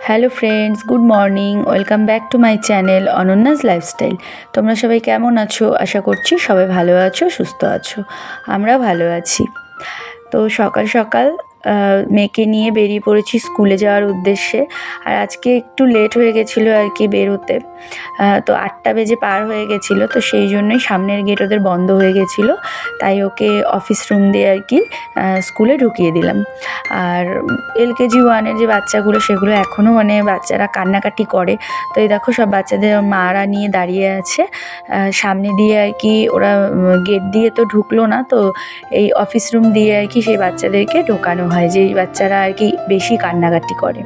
Hello friends, good morning. Welcome back to my channel অনন্যাস lifestyle. তোমরা সবাই কেমন আছো? আশা করছি সবাই ভালো আছো, সুস্থ আছো। আমরাও ভালো আছি। তো সকাল সকাল মেয়েকে নিয়ে বেরিয়ে পড়েছি স্কুলে যাওয়ার উদ্দেশ্যে। আর আজকে একটু লেট হয়ে গেছিলো আর কি বেরোতে। তো 8টা বেজে পার হয়ে গেছিলো, তো সেই জন্যই সামনের গেট ওদের বন্ধ হয়ে গেছিলো। তাই ওকে অফিস রুম দিয়ে আর কি স্কুলে ঢুকিয়ে দিলাম। আর LKG 1-এর যে বাচ্চাগুলো, সেগুলো এখনও মানে বাচ্চারা কান্নাকাটি করে। তো এই দেখো সব বাচ্চাদের মারা নিয়ে দাঁড়িয়ে আছে সামনে দিয়ে আর কি। ওরা গেট দিয়ে তো ঢুকলো না, তো এই অফিস রুম দিয়ে আর কি সেই বাচ্চাদেরকে ঢোকানো হয়, যেই বাচ্চারা আর কি বেশি কান্নাকাটি করে।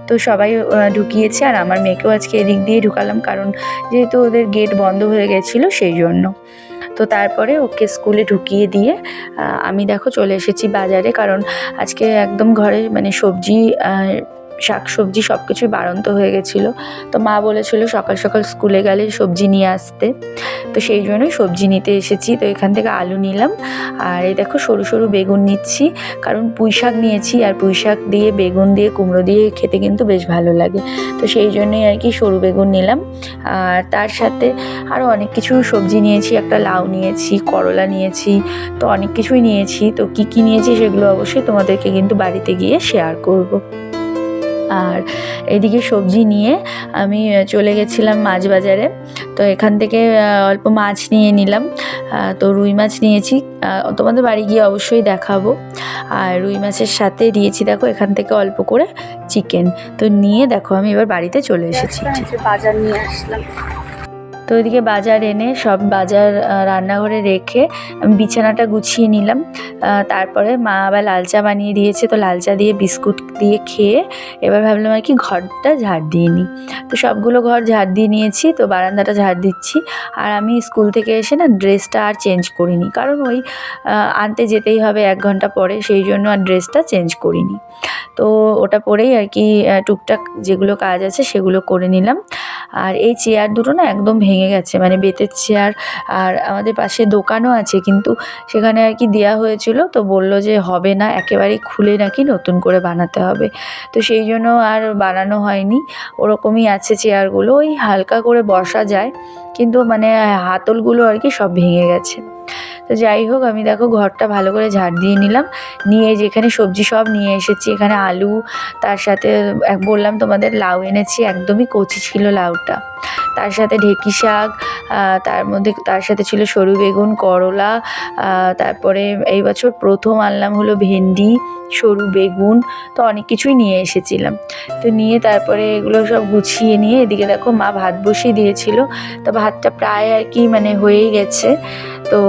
তো সবাই ঢুকিয়েছে, আর আমার মেয়েকেও আজকে এদিক দিয়ে ঢুকালাম, কারণ যেহেতু ওদের গেট বন্ধ হয়ে গেছিলো সেই জন্য। তো তারপরে ওকে স্কুলে ঢুকিয়ে দিয়ে আমি দেখো চলে এসেছি বাজারে, কারণ আজকে একদম ঘরে মানে সবজি শাক সবজি সব কিছুই বাড়ন্ত হয়ে গেছিলো। তো মা বলেছিল সকাল সকাল স্কুলে গেলে সবজি নিয়ে আসতে, তো সেই জন্যই সবজি নিতে এসেছি। তো এখান থেকে আলু নিলাম, আর এই দেখো সরু সরু বেগুন নিচ্ছি, কারণ পুঁই শাক নিয়েছি, আর পুঁই শাক দিয়ে বেগুন দিয়ে কুমড়ো দিয়ে খেতে কিন্তু বেশ ভালো লাগে। তো সেই জন্যই আর কি সরু বেগুন নিলাম। আর তার সাথে আরও অনেক কিছু সবজি নিয়েছি, একটা লাউ নিয়েছি, করলা নিয়েছি, তো অনেক কিছুই নিয়েছি। তো কী নিয়েছি সেগুলো অবশ্যই তোমাদেরকে কিন্তু বাড়িতে গিয়ে শেয়ার করব। আর এদিকে সবজি নিয়ে আমি চলে গেছিলাম মাছ বাজারে। তো এখান থেকে অল্প মাছ নিয়ে নিলাম। তো রুই মাছ নিয়েছি, তোমাদের বাড়ি গিয়ে অবশ্যই দেখাবো। আর রুই মাছের সাথে দিয়েছি দেখো এখান থেকে অল্প করে চিকেন। তো নিয়ে দেখো আমি এবার বাড়িতে চলে এসেছি। বাজার নিয়ে আসলাম। তো ওইদিকে বাজার এনে সব বাজার রান্নাঘরে রেখে আমি বিছানাটা গুছিয়ে নিলাম। তারপরে মা আবার লাল চা বানিয়ে দিয়েছে, তো লাল চা দিয়ে বিস্কুট দিয়ে খেয়ে এবার ভাবলাম আর কি ঘরটা ঝাড় দিয়ে নিই। তো সবগুলো ঘর ঝাড় দিয়ে নিয়েছি, তো বারান্দাটা ঝাড় দিচ্ছি। আর আমি স্কুল থেকে এসে না ড্রেসটা আর চেঞ্জ করিনি, কারণ ওই আনতে যেতেই হবে 1 ঘন্টা পরে, সেই জন্য আর ড্রেসটা চেঞ্জ করিনি। তো ওটা পরেই আর কি টুকটাক যেগুলো কাজ আছে সেগুলো করে নিলাম। আর এই চেয়ার দুটো না একদম ভেঙে গেছে, মানে বেতের চেয়ার। আর আমাদের পাশে দোকানও আছে, কিন্তু সেখানে আর কি দেওয়া হয়েছিল, তো বলল যে হবে না, একেবারেই খুলে নাকি নতুন করে বানাতে হবে। তো সেই জন্য আর বানানো হয়নি। ওরকমই আছে চেয়ারগুলো, ওই হালকা করে বসা যায়, কিন্তু মানে হাতলগুলো আর কি সব ভেঙে গেছে। তো যাই হোক, আমি দেখো ঘরটা ভালো করে ঝাড় দিয়ে নিলাম, নিয়ে যেখানে সবজি সব নিয়ে এসেছি, এখানে আলু, তার সাথে বললাম তোমাদের লাউ এনেছি, একদমই কচি ছিল লাউটা। তার সাথে ঢেঁকি শাক, তার সাথে ছিল সরু বেগুন, করলা, তারপরে এই বছর প্রথম আনলাম হলো ভেন্ডি, সরু বেগুন, তো অনেক কিছুই নিয়ে এসেছিলাম। তো নিয়ে তারপরে এগুলো সব গুছিয়ে নিয়ে এদিকে দেখো মা ভাত বসিয়ে দিয়েছিল। তো ভাতটা প্রায় আর কি মানে হয়েই গেছে, তো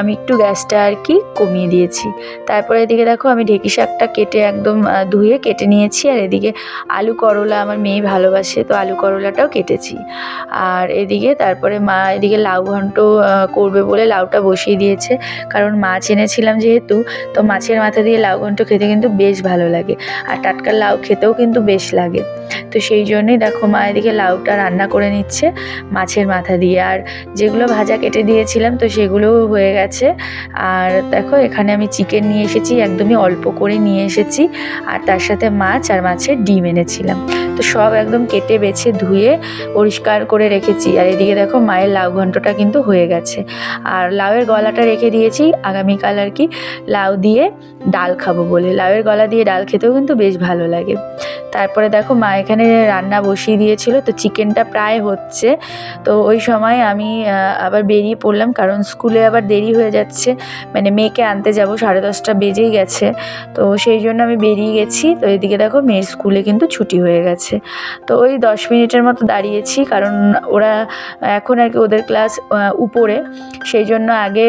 আমি একটু গ্যাসটা আর কি কমিয়ে দিয়েছি। তারপরে এদিকে দেখো আমি ঢেঁকি শাকটা কেটে একদম ধুয়ে কেটে নিয়েছি, আর এদিকে আলু করলা আমার মেয়ে ভালোবাসে, তো আলু করলাটাও কেটেছি। আর এদিকে তারপরে মা এদিকে লাউ ঘন্ট করবে বলে লাউটা বসিয়ে দিয়েছে, কারণ মাছ এনেছিলাম যেহেতু, তো মাছের মাথা দিয়ে লাউ ঘন্ট খেতে কিন্তু বেশ ভালো লাগে, আর টাটকা লাউ খেতেও কিন্তু বেশ লাগে। তো সেই জন্যই দেখো মা এদিকে লাউটা রান্না করে নিচ্ছে মাছের মাথা দিয়ে। আর যেগুলো ভাজা কেটে দিয়েছিলাম তো সেগুলোও হয়ে গেছে। আর দেখো এখানে আমি চিকেন নিয়ে এসেছি, একদমই অল্প করে নিয়ে এসেছি, আর তার সাথে মাছ আর মাছের ডিম এনেছিলাম। তো সব একদম কেটে বেছে ধুয়ে পরিষ্কার করে রেখেছি। আর এদিকে দেখো মায়ের লাউ ঘন্টটা কিন্তু হয়ে গেছে, আর লাউয়ের গলাটা রেখে দিয়েছি আগামীকাল আর কি লাউ দিয়ে ডাল খাবো বলে। লাউয়ের গলা দিয়ে ডাল খেতেও কিন্তু বেশ ভালো লাগে। তারপরে দেখো মা এখানে রান্না বসিয়ে দিয়েছিল, তো চিকেনটা প্রায় হচ্ছে। তো ওই সময় আমি আবার বেরিয়ে পড়লাম, কারণ স্কুলে আবার দেরি হয়ে যাচ্ছে, মানে মেয়েকে আনতে যাব, 10:30 বেজেই গেছে। তো সেই জন্য আমি বেরিয়ে গেছি। তো এদিকে দেখো মেয়ের স্কুলে কিন্তু ছুটি হয়ে গেছে। তো ওই 10 মিনিটের মতো দাঁড়িয়েছি, কারণ ওরা এখন আর কি ওদের ক্লাস উপরে, সেই জন্য আগে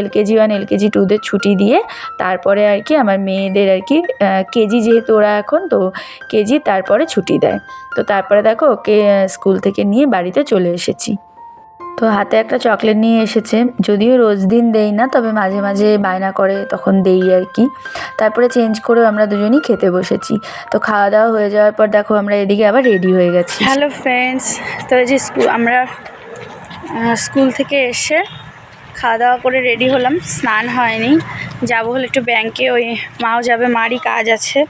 LKG 1 LKG 2দের ছুটি দিয়ে তারপরে আর কি আমার মেয়েদের আর কি কেজি, যেহেতু ওরা এখন তো কেজি, তারপরে ছুটি দেয়। তো তারপরে দেখো ওকে স্কুল থেকে নিয়ে বাড়িতে চলে এসেছি। তো হাতে একটা চকলেট নিয়ে এসেছে, যদিও রোজ দিন দেই না, তবে মাঝে মাঝে বায়না করে তখন দেই আর কি। তারপরে চেঞ্জ করে আমরা দুজনই খেতে বসেছি। তো খাওয়া দাওয়া হয়ে যাওয়ার পর দেখো আমরা এদিকে আবার রেডি হয়ে গেছি। হ্যালো ফ্রেন্ডস, তো এই যে আমরা স্কুল থেকে এসে খাওয়া দাওয়া করে রেডি হলাম, স্নান হয়নি, যাবো হলো একটু ব্যাংকে, ওই মাও যাবে, মারই কাজ আছে,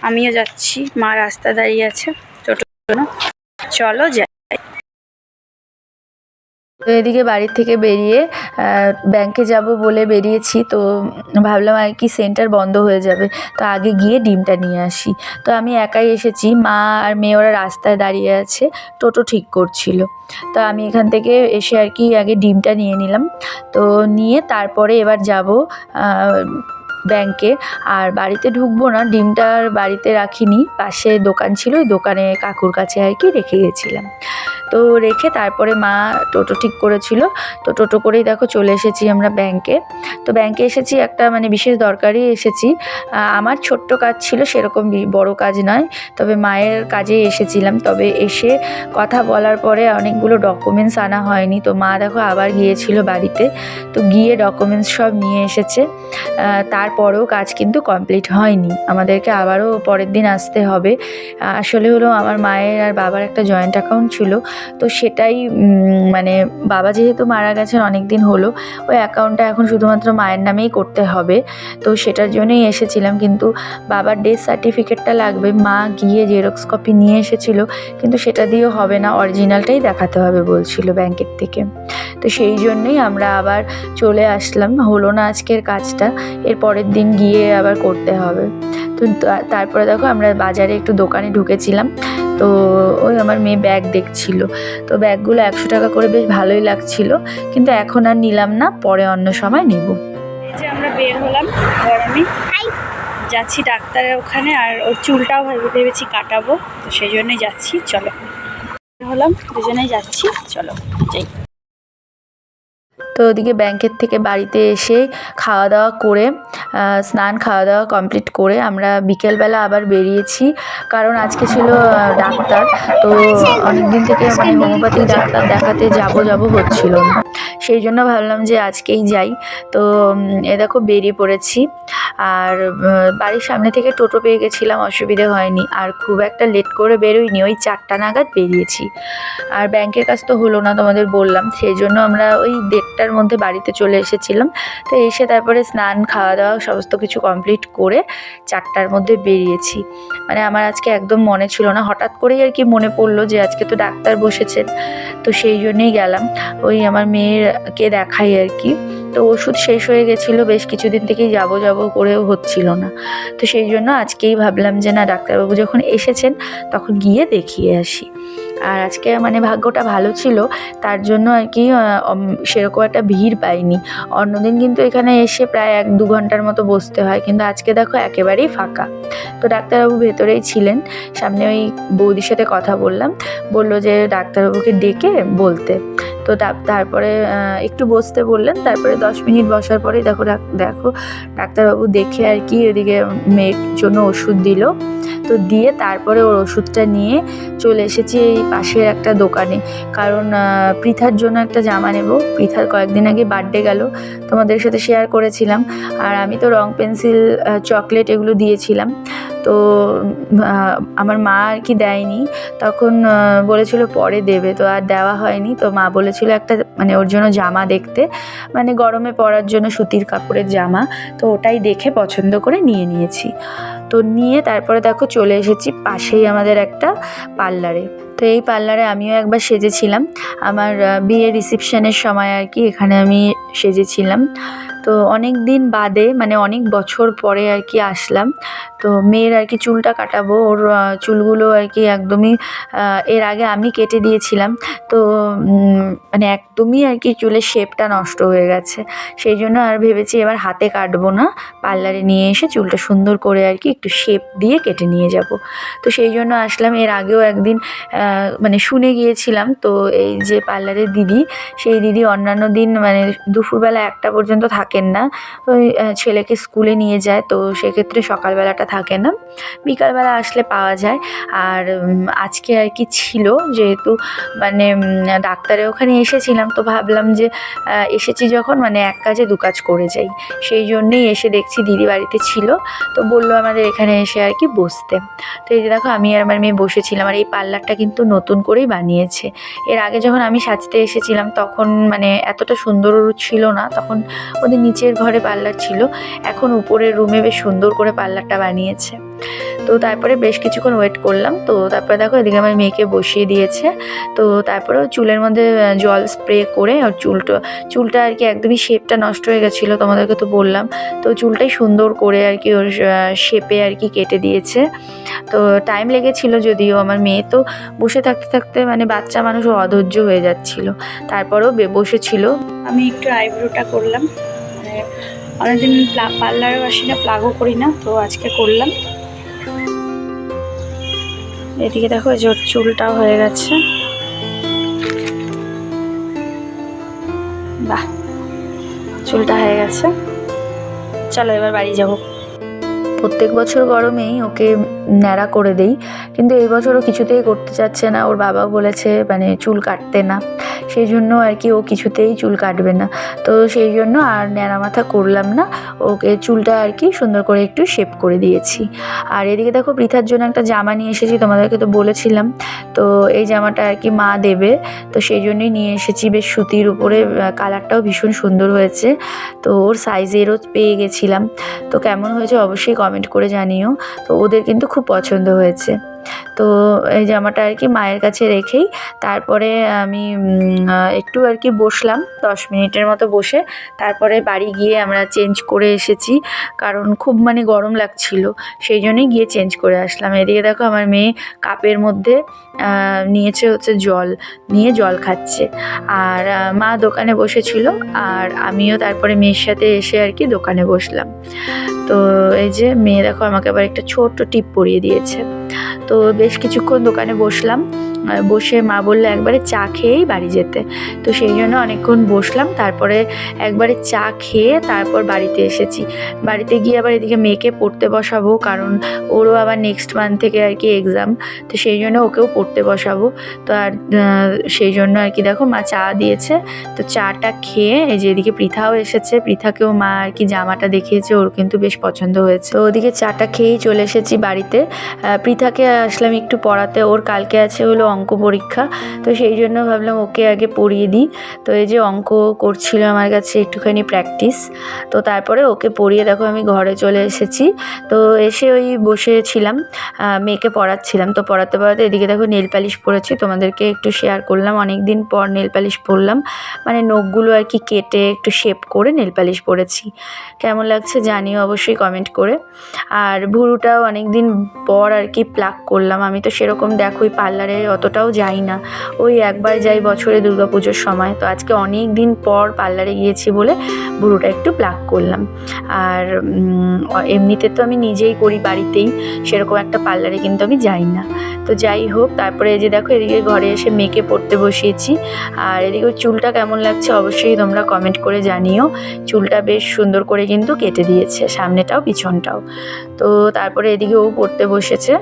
আমিও যাচ্ছি, মা রাস্তা দাঁড়িয়ে আছে টোটোর জন্য। চলো যাই। তো এদিকে বাড়ির থেকে বেরিয়ে ব্যাংকে যাব বলে বেরিয়েছি, তো ভাবলাম আর কি সেন্টার বন্ধ হয়ে যাবে, তো আগে গিয়ে ডিমটা নিয়ে আসি। তো আমি একাই এসেছি, মা আর মেয়ে ওরা রাস্তায় দাঁড়িয়ে আছে, টোটো ঠিক করছিল। তো আমি এখান থেকে এসে আর কি আগে ডিমটা নিয়ে নিলাম। তো নিয়ে তারপরে এবার যাব ব্যাংকে। আর বাড়িতে ঢুকবো না, ডিমটা আর বাড়িতে রাখিনি, পাশে দোকান ছিল, ওই দোকানে কাকুর কাছে আর কি রেখে গেছিলাম। তো রেখে তারপরে মা টোটো ঠিক করেছিল, তো টোটো করেই দেখো চলে এসেছি আমরা ব্যাংকে। তো ব্যাংকে এসেছি একটা মানে বিশেষ দরকারই এসেছি। আমার ছোট্ট কাজ ছিল, সেরকম বড় কাজ নয়, তবে মায়ের কাজেই এসেছিলাম। তবে এসে কথা বলার পরে অনেকগুলো ডকুমেন্টস আনা হয়নি, তো মা দেখো আবার গিয়েছিল বাড়িতে, তো গিয়ে ডকুমেন্টস সব নিয়ে এসেছে। তারপরেও কাজ কিন্তু কমপ্লিট হয়নি, আমাদেরকে আবারও পরের দিন আসতে হবে। আসলে হলো আমার মায়ের আর বাবার একটা জয়েন্ট অ্যাকাউন্ট ছিল, তো সেটাই মানে বাবা যেহেতু মারা গেছেন অনেক দিন হলো, ওই অ্যাকাউন্টটা এখন শুধুমাত্র মায়ের নামেই করতে হবে। তো সেটার জন্যই এসেছিলাম, কিন্তু বাবার ডেথ সার্টিফিকেটটা লাগবে, মা গিয়ে জেরক্স কপি নিয়ে এসেছিলো, কিন্তু সেটা দিয়েও হবে না, অরিজিনালটাই দেখাতে হবে বলছিল ব্যাংকের থেকে। তো সেই জন্যই আমরা আবার চলে আসলাম, হলো না আজকের কাজটা, এর পরের দিন গিয়ে আবার করতে হবে। তো তারপরে দেখো আমরা বাজারে একটু দোকানে ঢুকেছিলাম, তো ওই আমার মেয়ে ব্যাগ দেখছিল, তো ব্যাগগুলো 100 টাকা করে, বেশ ভালোই লাগছিল, কিন্তু এখন আর নিলাম না, পরে অন্য সময় নেব। এই যে আমরা বের হলাম, গরমে যাচ্ছি ডাক্তারের ওখানে, আর ওর চুলটাও ভেবেছি কাটাবো, তো সেই জন্যই যাচ্ছি। চলো বের হলাম, দুজনেই যাচ্ছি, চলো যাই। তো ওদিকে ব্যাংকের থেকে বাড়িতে এসে খাওয়া দাওয়া করে স্নান খাওয়া দাওয়া কমপ্লিট করে আমরা বিকেলবেলা আবার বেরিয়েছি, কারণ আজকে ছিল ডাক্তার। তো অনেক দিন থেকে মানে হোমিওপ্যাথিক ডাক্তার দেখাতে যাব হচ্ছিল না, সেই জন্য ভাবলাম যে আজকেই যাই। তো এ দেখো বেরিয়ে পড়েছি, আর বাড়ির সামনে থেকে টোটো পেয়ে গেছিলাম, অসুবিধে হয়নি, আর খুব একটা লেট করে বেরোইনি, ওই 4টা নাগাদ বেরিয়েছি। আর ব্যাংকের কাজ তো হলো না তোমাদের বললাম, সেই জন্য আমরা ওই 1:30টার মধ্যে বাড়িতে চলে এসেছিলাম। তো এসে তারপরে স্নান খাওয়া দাওয়া সমস্ত কিছু কমপ্লিট করে 4টার মধ্যে বেরিয়েছি। মানে আমার আজকে একদম মনে ছিল না, হঠাৎ করেই আর কি মনে পড়লো যে আজকে তো ডাক্তার বসেছেন, তো সেই জন্যই গেলাম, ওই আমার মেয়েরকে দেখাই আর কি। তো ওষুধ শেষ হয়ে গেছিলো, বেশ কিছুদিন থেকেই যাব করেও হচ্ছিল না, তো সেই জন্য আজকেই ভাবলাম যে না, ডাক্তারবাবু যখন এসেছেন তখন গিয়ে দেখিয়ে আসি। আর আজকে মানে ভাগ্যটা ভালো ছিল, তার জন্য আর কি সেরকম একটা ভিড় পাইনি। অন্যদিন কিন্তু এখানে এসে প্রায় 1-2 ঘন্টার মতো বসতে হয়, কিন্তু আজকে দেখো একেবারেই ফাঁকা। তো ডাক্তারবাবু ভেতরেই ছিলেন, সামনে ওই বৌদির সাথে কথা বললাম, বলল যে ডাক্তারবাবুকে ডেকে বলতে। তো তারপরে একটু বসতে বললেন, তারপরে 10 মিনিট বসার পরেই দেখো ডাক্তারবাবু দেখে আর কি ওদিকে মেয়ের জন্য ওষুধ দিল। তো দিয়ে তারপরে ওর ওষুধটা নিয়ে চলে এসেছি এই পাশের একটা দোকানে, কারণ পৃথার জন্য একটা জামা নেব। পৃথার কয়েকদিন আগে বার্থডে গেল, তোমাদের সাথে শেয়ার করেছিলাম, আর আমি তো রং পেন্সিল চকলেট এগুলো দিয়েছিলাম। তো আমার মা আর কি দেয়নি, তখন বলেছিল পরে দেবে, তো আর দেওয়া হয়নি। তো মা বলেছিল একটা মানে ওর জন্য জামা দেখতে, মানে গরমে পরার জন্য সুতির কাপড়ের জামা, তো ওটাই দেখে পছন্দ করে নিয়ে নিয়েছি। তো নিয়ে তারপরে দেখো চলে এসেছি পাশেই আমাদের একটা পার্লারে। তো এই পার্লারে আমিও একবার সেজেছিলাম, আমার বিয়ের রিসেপশনের সময় আর কি এখানে আমি সেজেছিলাম। তো অনেক দিন বাদে মানে অনেক বছর পরে আর কি আসলাম। তো মেয়ের আর কি চুলটা কাটাবো, ওর চুলগুলো আর কি একদমই এর আগে আমি কেটে দিয়েছিলাম, তো মানে একদমই আর কি চুলের শেপটা নষ্ট হয়ে গেছে, সেই জন্য আর ভেবেছি এবার হাতে কাটবো না, পার্লারে নিয়ে এসে চুলটা সুন্দর করে আর কি একটু শেপ দিয়ে কেটে নিয়ে যাব। তো সেই জন্য আসলাম। এর আগেও একদিন মানে শুনে গিয়েছিলাম, তো এই যে পার্লারের দিদি, সেই দিদি অন্যান্য দিন মানে দুপুরবেলা 1টা পর্যন্ত থাকেন না, ওই ছেলেকে স্কুলে নিয়ে যায়, তো সেক্ষেত্রে সকালবেলাটা থাকে না, বিকালবেলা আসলে পাওয়া যায়। আর আজকে আর কি ছিল, যেহেতু মানে ডাক্তারের ওখানে এসেছিলাম, তো ভাবলাম যে এসেছি যখন মানে এক কাজে 2 কাজ করে যাই, সেই জন্যেই এসে দেখছি দিদি বাড়িতে ছিল, তো বললো আমাদের এখানে এসে আর কি বসতে। তো এই যে দেখো আমি আর আমার মেয়ে বসেছিলাম, আর এই পার্লারটা কিন্তু নতুন করেই বানিয়েছে। এর আগে যখন আমি সাজতে এসেছিলাম তখন মানে এতটা সুন্দর ছিল না, তখন ওদের আগে নিচের ঘরে পার্লার ছিল, এখন উপরের রুমে বেশ সুন্দর করে পার্লারটা বানিয়েছে। তো তারপরে বেশ কিছুক্ষণ ওয়েট করলাম। তো তারপরে দেখো এদিকে আমার মেয়েকে বসিয়ে দিয়েছে। তো তারপরে চুলের মধ্যে জল স্প্রে করে ওর চুলটা আর কি একদমই শেপটা নষ্ট হয়ে গেছিলো, তোমাদেরকে তো বললাম। তো চুলটাই সুন্দর করে আর কি ওর শেপে আর কি কেটে দিয়েছে। তো টাইম লেগেছিল যদিও, আমার মেয়ে তো বসে থাকতে থাকতে মানে বাচ্চা মানুষ অধৈর্য হয়ে যাচ্ছিল, তারপরেও বসেছিল। আমি একটু আইব্রোটা করলাম, অনেকদিন পার্লারে আসি না, প্লাগও করি না, তো আজকে করলাম। এদিকে দেখো যে ওর চুলটাও হয়ে গেছে। বাহ, চুলটা হয়ে গেছে। চলো এবার বাড়ি যাবো। প্রত্যেক বছর গরমেই ওকে ন্যাড়া করে দেই, কিন্তু এই বছরও কিছুতেই করতে চাচ্ছে না। ওর বাবা বলেছে মানে চুল কাটতে না, সেই জন্য আর কি ও কিছুতেই চুল কাটবে না। তো সেই জন্য আর ন্যাড়া মাথা করলাম না, ওকে চুলটা আর কি সুন্দর করে একটু শেপ করে দিয়েছি। আর এদিকে দেখো পৃথার জন্য একটা জামা নিয়ে এসেছি, তোমাদেরকে তো বলেছিলাম। তো এই জামাটা আর কি মা দেবে, তো সেই জন্যই নিয়ে এসেছি। বেশ সুতির উপরে, কালারটাও ভীষণ সুন্দর হয়েছে। তো ওর সাইজেরও পেয়ে গেছিলাম। তো কেমন হয়েছে অবশ্যই কমেন্ট করে জানিও। তো ওদের কিন্তু খুব পছন্দ হয়েছে। তো এই জামাটা আর কি মায়ের কাছে রেখেই তারপরে আমি একটু আর কি বসলাম, 10 মিনিটের মতো বসে তারপরে বাড়ি গিয়ে আমরা চেঞ্জ করে এসেছি, কারণ খুব মানে গরম লাগছিল, সেই জন্যই গিয়ে চেঞ্জ করে আসলাম। এদিকে দেখো আমার মেয়ে কাপের মধ্যে নিয়েছে হচ্ছে জল, নিয়ে জল খাচ্ছে। আর মা দোকানে বসেছিল, আর আমিও তারপরে মেয়ের সাথে এসে আর কি দোকানে বসলাম। তো এই যে মেয়ে দেখো আমাকে আবার একটা ছোট্ট টিপ পরিয়ে দিয়েছে। তো বেশ কিছুক্ষণ দোকানে বসলাম, বসে মা বললো একবারে চা খেয়েই বাড়ি যেতে। তো সেই জন্য অনেকক্ষণ বসলাম, তারপরে একবারে চা খেয়ে তারপর বাড়িতে এসেছি। বাড়িতে গিয়ে আবার এদিকে মেয়েকে পড়তে বসাবো, কারণ ওরও আবার নেক্সট মান্থ থেকে আর কি এক্সাম, তো সেই জন্য ওকেও পড়তে বসাবো। তো আর সেই জন্য আর কি দেখো মা চা দিয়েছে। তো চাটা খেয়ে এই যে এদিকে পৃথাও এসেছে, পৃথাকেও মা আর কি জামাটা দেখিয়েছে, ওর কিন্তু বেশ পছন্দ হয়েছে। তো ওদিকে চাটা খেয়েই চলে এসেছি বাড়িতে। পৃথাকে আসলাম একটু পড়াতে, ওর কালকে আছে হলো অঙ্ক পরীক্ষা, তো সেই জন্য ভাবলাম ওকে আগে পড়িয়ে দিই। তো এই যে অঙ্ক করছিল আমার কাছে একটুখানি প্র্যাকটিস, তো তারপরে ওকে পড়িয়ে দেখো আমি ঘরে চলে এসেছি। তো এসে ওই বসেছিলাম, মেয়েকে পড়াচ্ছিলাম। তো পড়াতে পড়াতে এদিকে দেখো নেল পালিশ পরেছি, তোমাদেরকে একটু শেয়ার করলাম। অনেক দিন পর নেল পালিশ পরলাম, মানে নখগুলো আর কি কেটে একটু শেপ করে নেল পালিশ পরেছি। কেমন লাগছে জানিও অবশ্যই কমেন্ট করে। আর ভুরুটাও অনেক দিন পর আর কি প্লাক করলাম। আমি তো সেরকম দেখো ওই পার্লারে অতটাও যাই না, ওই একবার যাই বছরে দুর্গাপুজোর সময়। তো আজকে অনেক দিন পর পার্লারে গিয়েছি বলে ভুরুটা একটু প্লাক করলাম। আর এমনিতে তো আমি নিজেই করি বাড়িতেই, সেরকম একটা পার্লারে কিন্তু আমি যাই না। তো যাই হোক, তারপরে এই যে দেখো এদিকে ঘরে এসে মেয়েকে পড়তে বসিয়েছি। আর এদিকে চুলটা কেমন লাগছে অবশ্যই তোমরা কমেন্ট করে জানিও। চুলটা বেশ সুন্দর করে কিন্তু কেটে দিয়েছে, সামনেটাও পিছনটাও। তো তারপরে এদিকে ও পড়তে বসেছে,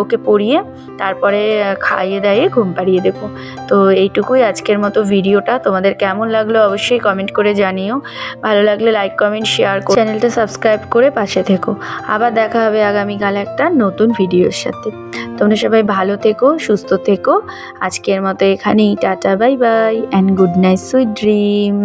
ওকে পড়িয়ে তারপরে খাইয়ে দাইয়ে ঘুম পাড়িয়ে দেবো। তো এইটুকুই আজকের মতো ভিডিওটা। তোমাদের কেমন লাগলো অবশ্যই কমেন্ট করে জানিও। ভালো লাগলে লাইক কমেন্ট শেয়ার করে চ্যানেলটা সাবস্ক্রাইব করে পাশে থেকো। আবার দেখা হবে আগামীকাল একটা নতুন ভিডিওর সাথে। তোমরা সবাই ভালো থেকো, সুস্থ থেকো। আজকের মতো এখানেই tata, bye bye and good night, sweet dream.